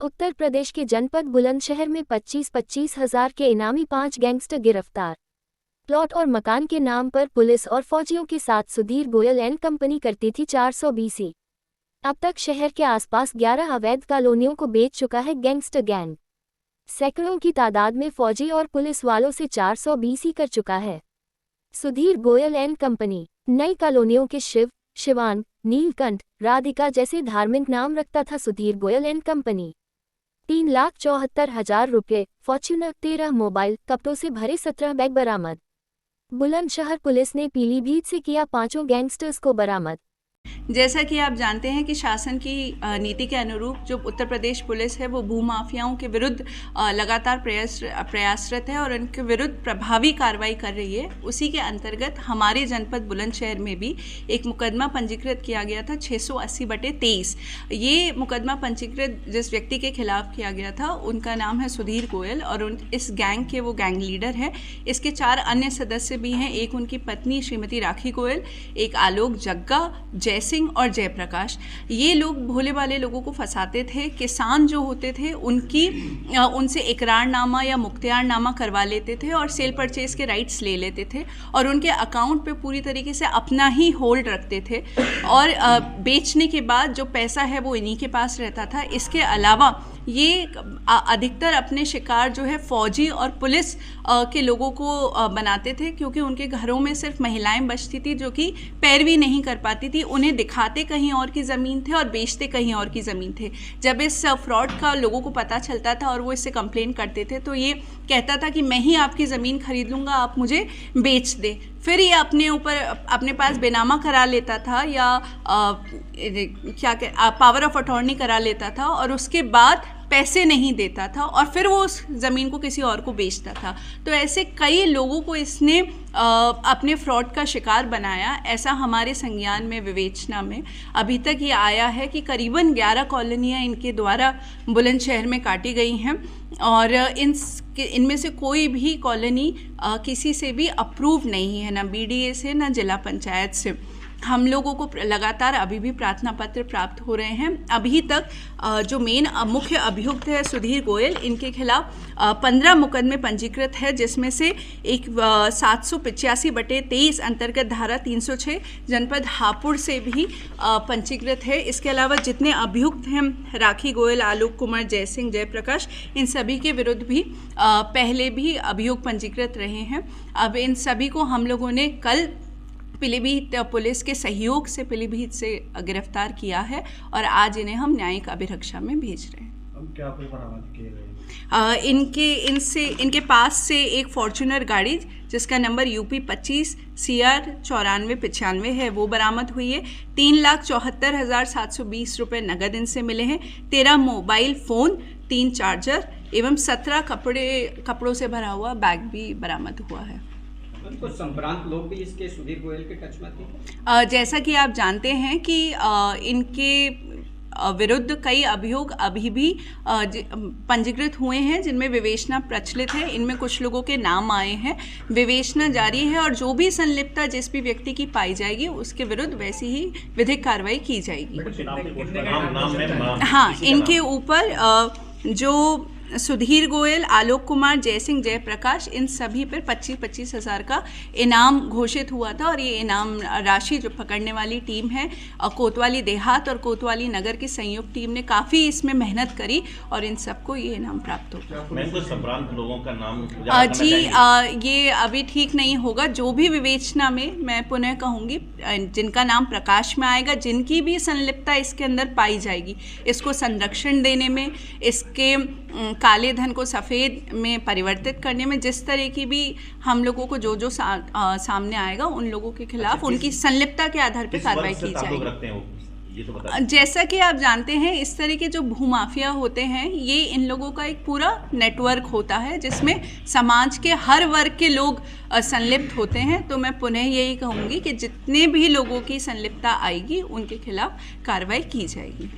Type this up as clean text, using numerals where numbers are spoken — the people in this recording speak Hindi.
उत्तर प्रदेश के जनपद बुलंदशहर में 25-25 हजार के इनामी 5 गैंगस्टर गिरफ्तार। प्लॉट और मकान के नाम पर पुलिस और फौजियों के साथ सुधीर गोयल एंड कंपनी करती थी 420। अब तक शहर के आसपास 11 अवैध कॉलोनियों को बेच चुका है गैंगस्टर गैंग। सैकड़ों की तादाद में फौजी और पुलिस वालों से 420 कर चुका है। सुधीर गोयल एंड कंपनी नई कॉलोनियों के शिव, शिवान, नीलकंठ, राधिका जैसे धार्मिक नाम रखता था। सुधीर गोयल एंड कंपनी 3,74,000 रुपये, फॉर्च्यूनर 13 मोबाइल, कपड़ों से भरे 17 बैग बरामद। बुलंदशहर पुलिस ने पीलीभीत से किया 5 गैंगस्टर्स को बरामद। जैसा कि आप जानते हैं कि शासन की नीति के अनुरूप जो उत्तर प्रदेश पुलिस है वो भूमाफियाओं के विरुद्ध लगातार प्रयासरत है और उनके विरुद्ध प्रभावी कार्रवाई कर रही है। उसी के अंतर्गत हमारे जनपद बुलंदशहर में भी एक मुकदमा पंजीकृत किया गया था 680/23। ये मुकदमा पंजीकृत जिस व्यक्ति के खिलाफ किया गया था उनका नाम है सुधीर गोयल और इस गैंग के वो गैंग लीडर हैं। इसके 4 अन्य सदस्य भी हैं। एक उनकी पत्नी श्रीमती राखी गोयल, एक आलोक जग्गा, जय सिंह और जयप्रकाश। ये लोग भोले वाले लोगों को फंसाते थे। किसान जो होते थे उनसे इकरारनामा या मुख्तियारनामा करवा लेते थे और सेल परचेज के राइट्स ले लेते थे और उनके अकाउंट पे पूरी तरीके से अपना ही होल्ड रखते थे और बेचने के बाद जो पैसा है वो इन्हीं के पास रहता था। इसके अलावा ये अधिकतर अपने शिकार जो है फौजी और पुलिस के लोगों को बनाते थे, क्योंकि उनके घरों में सिर्फ महिलाएं बचती थी जो कि पैरवी नहीं कर पाती थी। उन्हें दिखाते कहीं और की ज़मीन थे और बेचते कहीं और की ज़मीन थे। जब इस फ्रॉड का लोगों को पता चलता था और वो इससे कंप्लेन करते थे तो ये कहता था कि मैं ही आपकी ज़मीन खरीद लूँगा, आप मुझे बेच दे। फिर ये अपने पास बेनामा करा लेता था या पावर ऑफ अटॉर्नी करा लेता था और उसके बाद पैसे नहीं देता था और फिर वो उस ज़मीन को किसी और को बेचता था। तो ऐसे कई लोगों को इसने अपने फ्रॉड का शिकार बनाया। ऐसा हमारे संज्ञान में, विवेचना में अभी तक ये आया है कि करीबन 11 कॉलोनियाँ इनके द्वारा बुलंदशहर में काटी गई हैं और इनमें से कोई भी कॉलोनी किसी से भी अप्रूव नहीं है, ना BDA से ना जिला पंचायत से। हम लोगों को लगातार अभी भी प्रार्थना पत्र प्राप्त हो रहे हैं। अभी तक जो मेन मुख्य अभियुक्त है सुधीर गोयल, इनके खिलाफ 15 मुकदमे पंजीकृत है, जिसमें से एक 785/23 अंतर्गत धारा 306 जनपद हापुड़ से भी पंजीकृत है। इसके अलावा जितने अभियुक्त हैं राखी गोयल, आलोक कुमार, जय सिंह, जयप्रकाश, इन सभी के विरुद्ध भी पहले भी अभियोग पंजीकृत रहे हैं। अब इन सभी को हम लोगों ने कल पीलीभीत पुलिस के सहयोग से पीलीभीत से गिरफ्तार किया है और आज इन्हें हम न्यायिक अभिरक्षा में भेज रहे हैं। अब क्या बरामद किए गए? इनके पास से एक फॉर्च्यूनर गाड़ी जिसका नंबर UP 25 CR 9495 है वो बरामद हुई है। 3,74,720 रुपये नगद इनसे मिले हैं। 13 मोबाइल फ़ोन, 3 चार्जर एवं 17 कपड़ों से भरा हुआ बैग भी बरामद हुआ है। कुछ संभ्रांत लोग भी इसके सुधीर गोयल के टच में थे। जैसा कि आप जानते हैं कि इनके विरुद्ध कई अभियोग अभी भी पंजीकृत हुए हैं जिनमें विवेचना प्रचलित है। इनमें कुछ लोगों के नाम आए हैं, विवेचना जारी है और जो भी संलिप्तता जिस भी व्यक्ति की पाई जाएगी उसके विरुद्ध वैसी ही विधिक कार्रवाई की जाएगी। हाँ, इनके ऊपर जो सुधीर गोयल, आलोक कुमार, जय सिंह, जयप्रकाश, इन सभी पर 25-25 हज़ार का इनाम घोषित हुआ था और ये इनाम राशि जो पकड़ने वाली टीम है कोतवाली देहात और कोतवाली नगर की संयुक्त टीम ने काफ़ी इसमें मेहनत करी और इन सबको ये इनाम प्राप्त हो। संभ्रांत लोगों का नाम जी ये अभी ठीक नहीं होगा। जो भी विवेचना में मैं पुनः कहूँगी जिनका नाम प्रकाश में आएगा, जिनकी भी संलिप्तता इसके अंदर पाई जाएगी, इसको संरक्षण देने में, इसके काले धन को सफ़ेद में परिवर्तित करने में, जिस तरह की भी हम लोगों को जो सामने आएगा उन लोगों के खिलाफ उनकी संलिप्तता के आधार पर कार्रवाई की जाएगी। जैसा कि आप जानते हैं इस तरह के जो भूमाफिया होते हैं ये इन लोगों का एक पूरा नेटवर्क होता है जिसमें समाज के हर वर्ग के लोग संलिप्त होते हैं। तो मैं पुनः यही कहूँगी कि जितने भी लोगों की संलिप्तता आएगी उनके खिलाफ कार्रवाई की जाएगी।